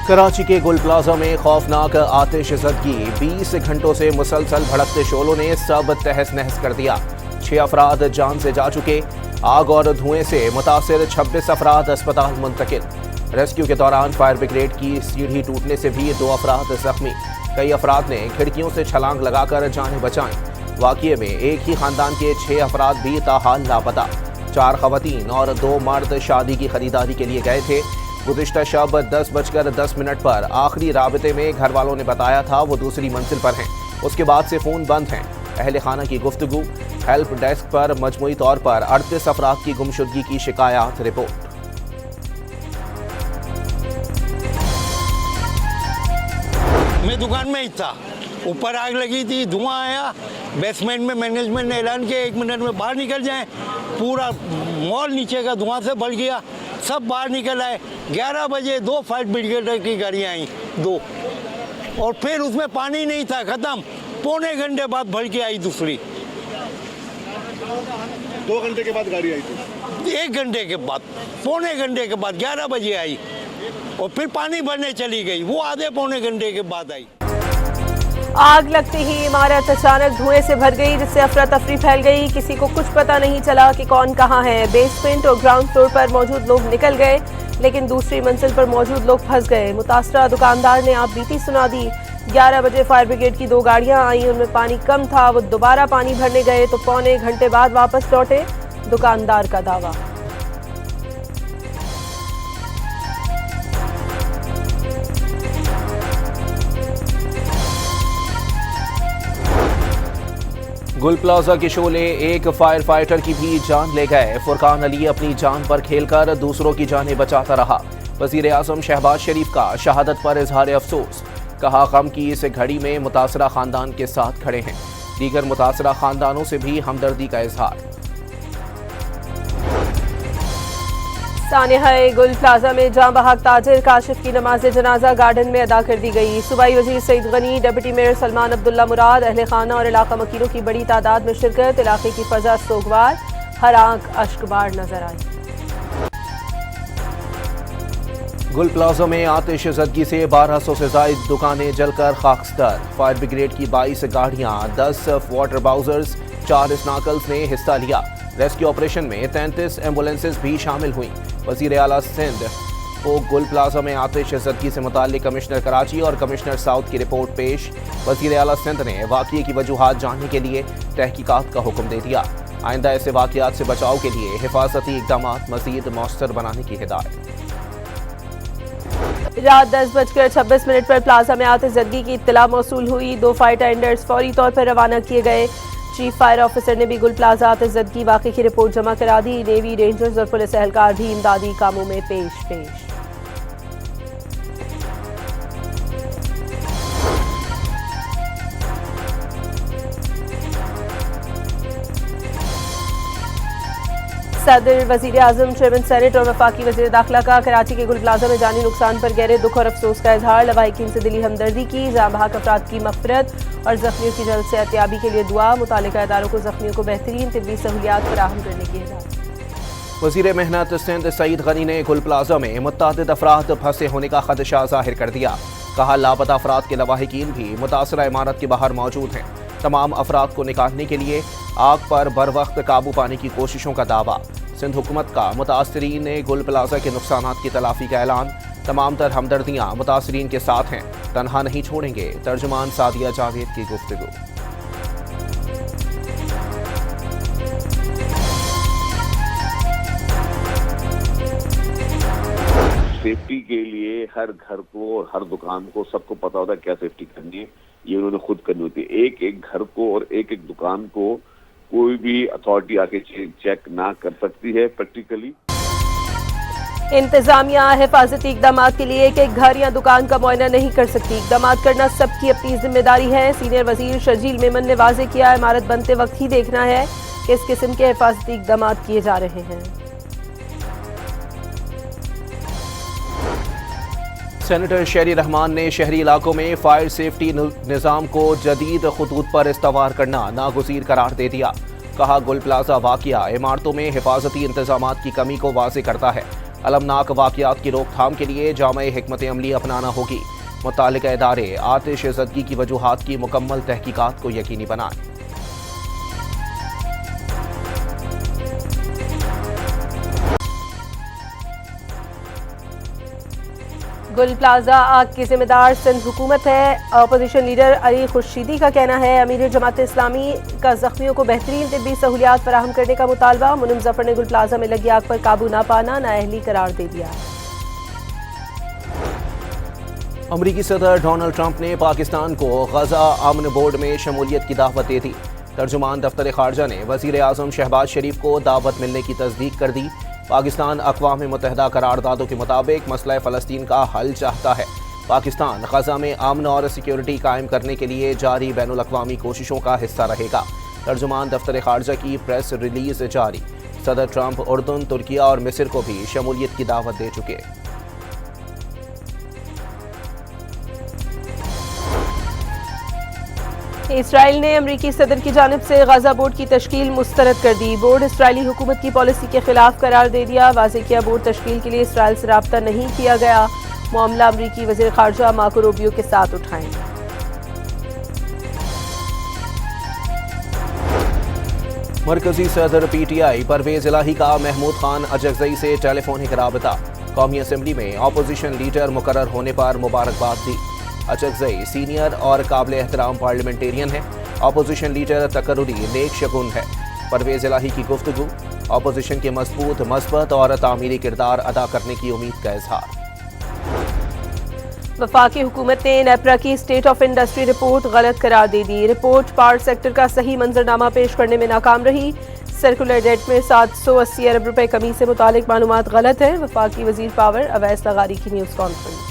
कराची के गुल प्लाजा में खौफनाक आतिशज़दगी, 20 घंटों से मुसलसल भड़कते शोलों ने सब तहस नहस कर दिया। 6 अफराद जान से जा चुके। आग और धुएं से मुतासिर 26 अफराद अस्पताल मुंतकिल। रेस्क्यू के दौरान फायर ब्रिगेड की सीढ़ी टूटने से भी 2 अफराद जख्मी। कई अफराद ने खिड़कियों से छलांग लगाकर जानें बचाई। वाक़ये में एक ही खानदान के 6 अफराद भी ताहाल लापता। 4 खवातीन और 2 मर्द शादी की खरीदारी के लिए गए थे। गुज़िश्ता शब 10:10 पर आखिरी राबते में घर वालों ने बताया था वो दूसरी मंजिल पर हैं। उसके बाद से फ़ोन बंद हैं। अहले खाना की गुफ्तगू। हेल्प डेस्क पर मजमूई तौर पर 38 अफराद की गुमशुदगी की शिकायत रिपोर्ट। मैं दुकान में ही था, ऊपर आग लगी थी, धुआं आया। बेसमेंट में मैनेजमेंट ने ऐलान किया 1 मिनट में बाहर निकल जाएं। पूरा मॉल नीचे का धुआं से भर गया, सब बाहर निकल आए। 11 बजे 2 फायर ब्रिगेड की गाड़ियाँ आई, 2, और फिर उसमें पानी नहीं था, ख़त्म। पौने घंटे बाद भर के आई दूसरी। 2 घंटे के बाद गाड़ी आई थी? 1 घंटे के बाद, पौने घंटे के बाद 11 बजे आई, और फिर पानी भरने चली गई, वो आधे पौने घंटे के बाद आई। आग लगते ही इमारत अचानक धुएं से भर गई, जिससे अफरा तफरी फैल गई। किसी को कुछ पता नहीं चला कि कौन कहां है। बेसमेंट और ग्राउंड फ्लोर पर मौजूद लोग निकल गए, लेकिन दूसरी मंजिल पर मौजूद लोग फंस गए। मुतासरा दुकानदार ने आप बीती सुना दी। 11 बजे फायर ब्रिगेड की 2 गाड़ियां आई, उनमें पानी कम था, वो दोबारा पानी भरने गए तो पौने घंटे बाद वापस लौटे। दुकानदार का दावा। गुल प्लाजा के शोले एक फायर फाइटर की भी जान ले गए। फुरकान अली अपनी जान पर खेलकर दूसरों की जानें बचाता रहा। वज़ीर आज़म शहबाज शरीफ का शहादत पर इजहार अफसोस। कहा गम की इस घड़ी में मुतासरा खानदान के साथ खड़े हैं। दीगर मुतासरा खानदानों से भी हमदर्दी का इजहार। सानिहा गुल प्लाजा में जां बहक ताजिर काशिफ की नमाज जनाजा गार्डन में अदा कर दी गई। सूबाई वजीर सईद गनी, डिप्टी मेयर सलमान अब्दुल्ला मुराद, अहले खाना और इलाका मकीनों की बड़ी तादाद में शिरकत। इलाके की फजा सोगवार, हर आंख अश्कबार नजर आई। गुल प्लाजा में आतिशज़दगी से 1200 से ज़ायद दुकानें जलकर खाकस्तर। फायर ब्रिगेड की 22 गाड़ियां, 10 वाटर बाउजर्स, 4 स्नाकल्स ने हिस्सा लिया। रेस्क्यू ऑपरेशन में 33 एम्बुलेंसेज भी शामिल हुई। वज़ीर आला सिंध को गुल प्लाजा में आतिशज़दगी से मुताल्लिक कमिश्नर कराची और कमिश्नर साउथ की रिपोर्ट पेश। वज़ीर आला सिंध ने वाक़ये की वजूहात जानने के लिए तहकीकात का हुक्म दे दिया। आइंदा ऐसे वाक़यात से बचाव के लिए हिफाजती इक़दाम मज़ीद मौसर बनाने की हिदायत। रात 10:26 पर प्लाजा में आतिशज़दगी की इत्तला मौसूल हुई। 2 फायर टेंडर्स फौरी तौर पर रवाना किए गए। चीफ फायर ऑफिसर ने भी गुल प्लाजा आतिशज़दगी वाक़े की रिपोर्ट जमा करा दी। नेवी, रेंजर्स और पुलिस एहलकार भी इमदादी कामों में पेश। सदर, वज़ीर आज़म, चेयरमैन सेनेट और वफाकी वज़ीर दाखिला का कराची के गुल प्लाजा में जानी नुकसान पर गहरे दुख और अफसोस का इजहार। लवाहिकीन से दिली हमदर्दी की। जाँ बहक अफराद की मग़फ़िरत और ज़ख्मियों की जल्द सेहतियाबी के लिए दुआ। मुतालिका इदारों को ज़ख्मियों को बेहतरीन तिब्बी सहूलियात फराहम करने की हिदायत। वज़ीर मेहनत सिंध सईद गनी ने गुल प्लाजा में मुत्तादिद अफराद फंसे होने का खदशा ज़ाहिर कर दिया। कहा लापता अफराद के लवाहिकीन भी मुतासरा इमारत के बाहर मौजूद हैं। तमाम अफराद को निकालने के लिए आग पर बर वक्त काबू पाने की कोशिशों का दावा। सिंध हुकूमत का मुतासरीन ने गुल प्लाजा के नुकसानात की तलाफी का ऐलान। तमाम तर हमदर्दियाँ मुतासरीन के साथ हैं, तनहा नहीं छोड़ेंगे। तर्जुमान सादिया जावेद की गुफ्तगू। सेफ्टी के लिए हर घर को और हर दुकान को सबको पता होता है क्या सेफ्टी करनी है, ये उन्होंने खुद करनी होती है। एक एक घर को और एक एक दुकान को कोई भी अथॉरिटी आके चेक ना कर सकती है प्रैक्टिकली। इंतजामिया हिफाजती इकदाम के लिए एक एक घर या दुकान का मुआयना नहीं कर सकती। इकदाम करना सबकी अपनी जिम्मेदारी है। सीनियर वजीर शर्जील मेमन ने वाजे किया, इमारत बनते वक्त ही देखना है कि इस किस्म के हिफाजती इकदाम किए जा रहे हैं। सेनेटर शहरी रहमान ने शहरी इलाकों में फायर सेफ्टी निज़ाम को जदीद खतूत पर इस्तवार करना नागुज़ीर करार दे दिया। कहा गुल प्लाजा वाक़या इमारतों में हिफाजती इंतजामात की कमी को वाज़े करता है। अलमनाक वाक़यात की रोकथाम के लिए जामे हिकमत अमली अपनाना होगी। मुतालिका इदारे आतिश ज़दगी की वजूहात की मुकम्मल तहकीकात को यकीनी बनाएं। गुल प्लाजा आग की जिम्मेदार सिंध हुकूमत है। अपोजिशन लीडर अली खुर्शीदी का कहना है अमीर जमात इस्लामी का जख्मियों को बेहतरीन तिब्बी सहूलियात फराहम करने का मुतालबा। मुनम जफर ने गुल प्लाजा में लगी आग पर काबू न पाना नाअहली करार दे दिया। अमरीकी सदर डोनाल्ड ट्रंप ने पाकिस्तान को गजा अमन बोर्ड में शमूलियत की दावत दे दी। तर्जुमान दफ्तर खारजा ने वज़ीर आज़म शहबाज शरीफ को दावत मिलने की तस्दीक कर दी। पाकिस्तान अक़वाम मुत्तहिदा करारदादों के मुताबिक मसला फ़लस्तीन का हल चाहता है। पाकिस्तान गजा में अमन और सिक्योरिटी कायम करने के लिए जारी बैनुल अक़वामी कोशिशों का हिस्सा रहेगा। तर्जुमान दफ्तर खारजा की प्रेस रिलीज जारी। सदर ट्रंप उर्दन, तुर्किया और मिस्र को भी शमूलियत की दावत दे चुके। इसराइल ने अमरीकी सदर की जानिब से गजा बोर्ड की तश्कील मुस्तरद कर दी। बोर्ड इसराइली हुकूमत की पॉलिसी के खिलाफ करार दे दिया। वाज़ेह किया बोर्ड तश्कील के लिए इसराइल से राब्ता नहीं किया गया। मामला अमरीकी वज़ीर खारजा मार्को रूबियो के साथ उठाएंगे। मरकजी सदर PTI परवेज इलाही का महमूद खान अजगज़ई से टेलीफोनिक राबता। कौमी असम्बली में अपोजिशन लीडर मुकर्रर होने पर मुबारकबाद दी। अजगज़ई सीनियर और काबिल एहतराम पार्लियामेंटेरियन है। अपोजिशन लीडर तकर्रुरी नेक शगुन है। परवेज इलाही की गुफ्तगू अपोजिशन के मजबूत, मस्बत और तामीरी किरदार अदा करने की उम्मीद का इजहार। वफाकी हुकूमत ने नेपरा की स्टेट ऑफ इंडस्ट्री रिपोर्ट गलत करार दे दी। रिपोर्ट पावर सेक्टर का सही मंजरनामा पेश करने में नाकाम रही। सर्कुलर डेट में 780 अरब रुपए कमी से मुतालिक मालूमात गलत है। वफाकी वजीर पावर अवैस लगारी की न्यूज़ कॉन्फ्रेंस।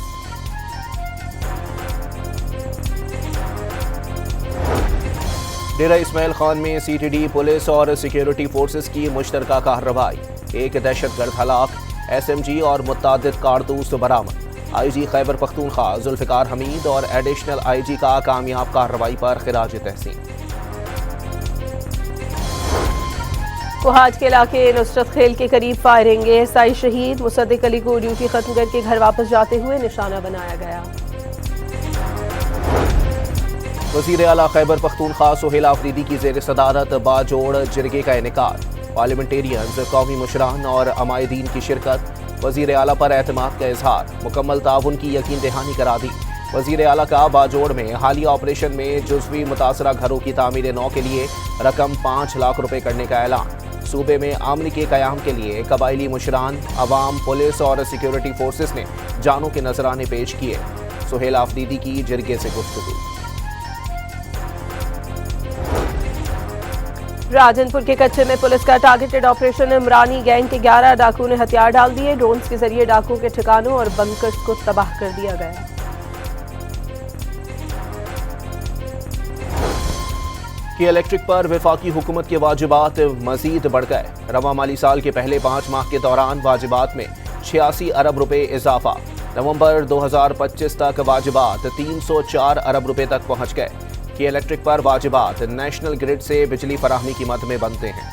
डेरा इस्माइल खान में CTD पुलिस और सिक्योरिटी फोर्सेस की मुश्तरका कार्रवाई। एक दहशतगर्द हलाक, SMG और मुत्तादिद कारतूस बरामद। IG खैबर पख्तूनख्वा जुल्फ़िकार हमीद और एडिशनल IG का कामयाब कार्रवाई पर खिराज तहसीन। कोहाज के इलाके नुसरत खेल के करीब फायरिंग। SI शहीद। मुसद्दिक अली को ड्यूटी खत्म करके घर वापस जाते हुए निशाना बनाया गया। वज़ीर आला खैबर पख्तूनख्वा सुहेल आफरीदी की ज़ेर सदारत बाजोड़ जिरगे का इनेकाद। पार्लियामेंटेरियंस, कौमी मुशरान और अमायदीन की शिरकत। वज़ीर आला पर एतमाद का इजहार। मुकम्मल ताउन की यकीन दहानी करा दी। वज़ीर आला का बाजोड़ में हालिया ऑपरेशन में जुज़वी मुतासरा घरों की तामीर नौ के लिए रकम 5 लाख रुपए करने का ऐलान। सूबे में अमन के क़याम के लिए कबायली मुशरान, अवाम, पुलिस और सिक्योरिटी फोर्सेस ने जानों के नजराने पेश किए। सुहेल आफरीदी की जिरगे से गुफ्तगू। राजनपुर के कच्चे में पुलिस का टारगेटेड ऑपरेशन। इमरानी गैंग के 11 डाकुओं ने हथियार डाल दिए। ड्रोन्स के जरिए डाकुओं के ठिकानों और बंकर्स को तबाह कर दिया गया। कि इलेक्ट्रिक पर वफाकी हुकूमत के वाजिबात मजीद बढ़ गए। रवा माली साल के पहले 5 माह के दौरान वाजिबात में 86 अरब रुपए इजाफा। नवंबर 2025 तक वाजिबात 304 अरब रुपए तक पहुंच गए। कि इलेक्ट्रिक पर वाजिबात नेशनल ग्रिड से बिजली फराहमी की मद में बनते हैं।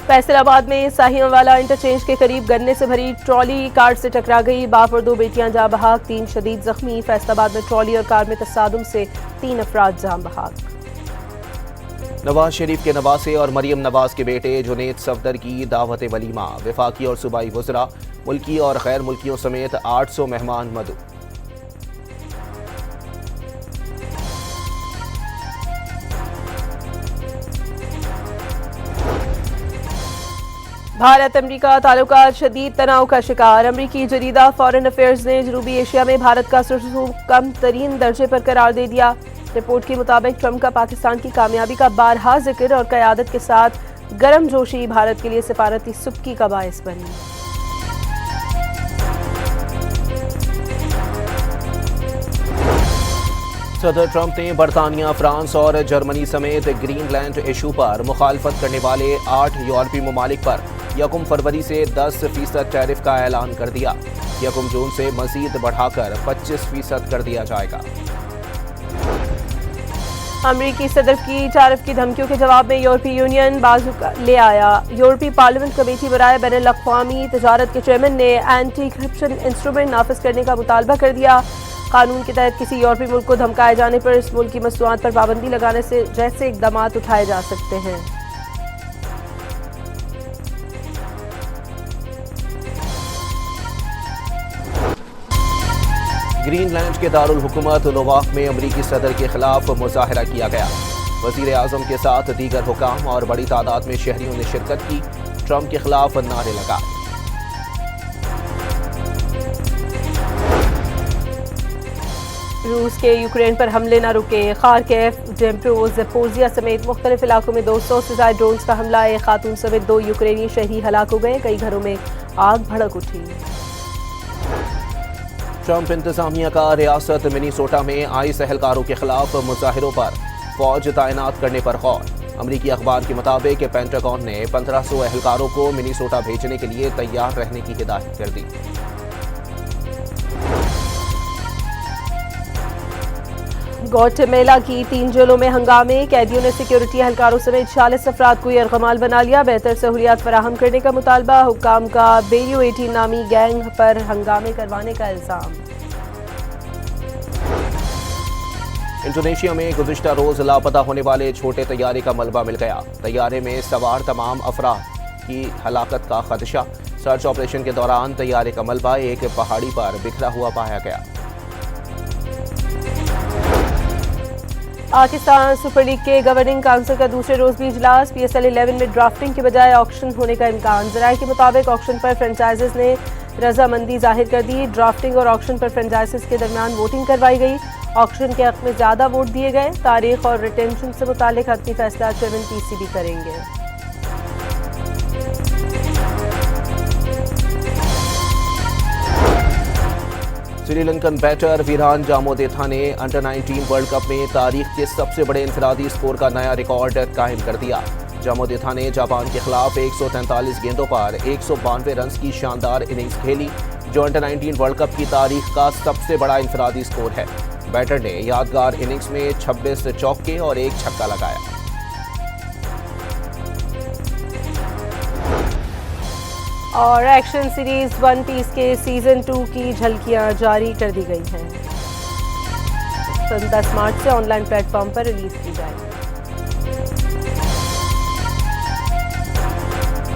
फैसलाबाद में साहियांवाला इंटरचेंज के करीब गन्ने से भरी ट्रॉली कार से टकरा गई। बाप और 2 बेटियां जाँ बहाक, 3 शदीद जख्मी। फैसलाबाद में ट्रॉली और कार में तसादुम से 3 अफराद जाँ बहाक। नवाज शरीफ के नवासे और मरियम नवाज के बेटे जुनेद सफदर की दावत वलीमा। वफाकी और सूबाई वज़रा, मुल्की और गैर मुल्कियों समेत 800 मेहमान मदऊ। भारत अमेरिका ताल्लुकात शदीद तनाव का शिकार। अमरीकी जरीदा फॉरेन अफेयर्स ने जनूबी एशिया में भारत का रसूख कम तरीन दर्जे पर करार दे दिया। रिपोर्ट के मुताबिक ट्रंप का पाकिस्तान की कामयाबी का बारहा जिक्र और क़यादत के साथ गर्म जोशी भारत के लिए सिफारती सुबकी का बायस बनी। सदर ट्रंप ने बरतानिया, फ्रांस और जर्मनी समेत ग्रीनलैंड इशू पर मुखालफत करने वाले 8 यूरोपीय ममालिक पर 1 फरवरी से 10% टैरिफ का ऐलान कर दिया। 1 जून से मजीद बढ़ाकर 25% कर दिया जाएगा। अमरीकी सदर की तारफ की धमकियों के जवाब में यूरोपीय यूनियन बाजू ले आया। यूरोपीय पार्लियामेंट कमेटी बराए बैनुल-अक़वामी तजारत के चेयरमैन ने एंटी करप्शन इंस्ट्रूमेंट नाफिज करने का मुतालबा कर दिया। कानून के तहत किसी यूरोपीय मुल्क को धमकाए जाने पर इस मुल्क की मसनूआत पर पाबंदी लगाने से जैसे इकदाम उठाए जा सकते हैं। ग्रीनलैंड के दारुल हुकूमत लोवाक में अमरीकी सदर के खिलाफ मुजाहरा किया गया। वजीर आजम के साथ दीगर हुकाम और बड़ी तादाद में शहरियों ने शिरकत की। ट्रंप के खिलाफ नारे लगाए। रूस के यूक्रेन पर हमले न रुके। खार्किव, ज़पोरिज़िया समेत मुख्तलिफ इलाकों में 200 से ज्यादा ड्रोन्स का हमला। एक खातून समेत 2 यूक्रेनी शहरी हलाक हो गए। कई घरों में आग भड़क उठी। ट्रंप इंतजामिया का रियासत मिनीसोटा में आईएस एहलकारों के खिलाफ मुजाहिरों पर फौज तैनात करने पर गौर। अमरीकी अखबार के मुताबिक पेंटागन ने 1500 एहलकारों को मिनीसोटा भेजने के लिए तैयार रहने की हिदायत कर दी। ग्वाटेमाला की 3 जेलों में हंगामे। कैदियों ने सिक्योरिटी एहलकारों समेत 40 अफराद को यरगमाल बना लिया। बेहतर सहूलियात फराहम करने का मुतालबा। हुक्काम का बेरियो 18 नामी गैंग पर हंगामे करवाने का इल्जाम। इंडोनेशिया में गुज़िश्ता रोज लापता होने वाले छोटे तैयारे का मलबा मिल गया। तैयारे में सवार तमाम अफराद की हलाकत का खदशा। सर्च ऑपरेशन के दौरान तैयारे का मलबा एक पहाड़ी पर बिखरा हुआ पाया गया। पाकिस्तान सुपर लीग के गवर्निंग काउंसिल का दूसरे रोज भी इजलास। PSL 11 में ड्राफ्टिंग के बजाय ऑक्शन होने का इम्कान। ज़राए के मुताबिक ऑक्शन पर फ्रेंचाइजेज ने रजामंदी जाहिर कर दी। ड्राफ्टिंग और ऑक्शन पर फ्रेंचाइजेज के दरमियान वोटिंग करवाई गई। ऑक्शन के हक में ज्यादा वोट दिए गए। तारीख और रिटेंशन से मुतालिक हतमी फैसला चेयरमैन PCB करेंगे। श्रीलंकन बैटर वीरान जामोदेथा ने अंडर 19 वर्ल्ड कप में तारीख के सबसे बड़े इंफरादी स्कोर का नया रिकॉर्ड कायम कर दिया। जामोदेथा ने जापान के खिलाफ 143 गेंदों पर 192 रन की शानदार इनिंग्स खेली, जो अंडर 19 वर्ल्ड कप की तारीख का सबसे बड़ा इंफरादी स्कोर है। बैटर ने यादगार इनिंग्स में 26 चौके और 1 छक्का लगाया। और एक्शन सीरीज वन पीस के सीजन 2 की झलकियां जारी कर दी गई हैं। 10 मार्च से ऑनलाइन प्लेटफॉर्म पर रिलीज की जाएगी।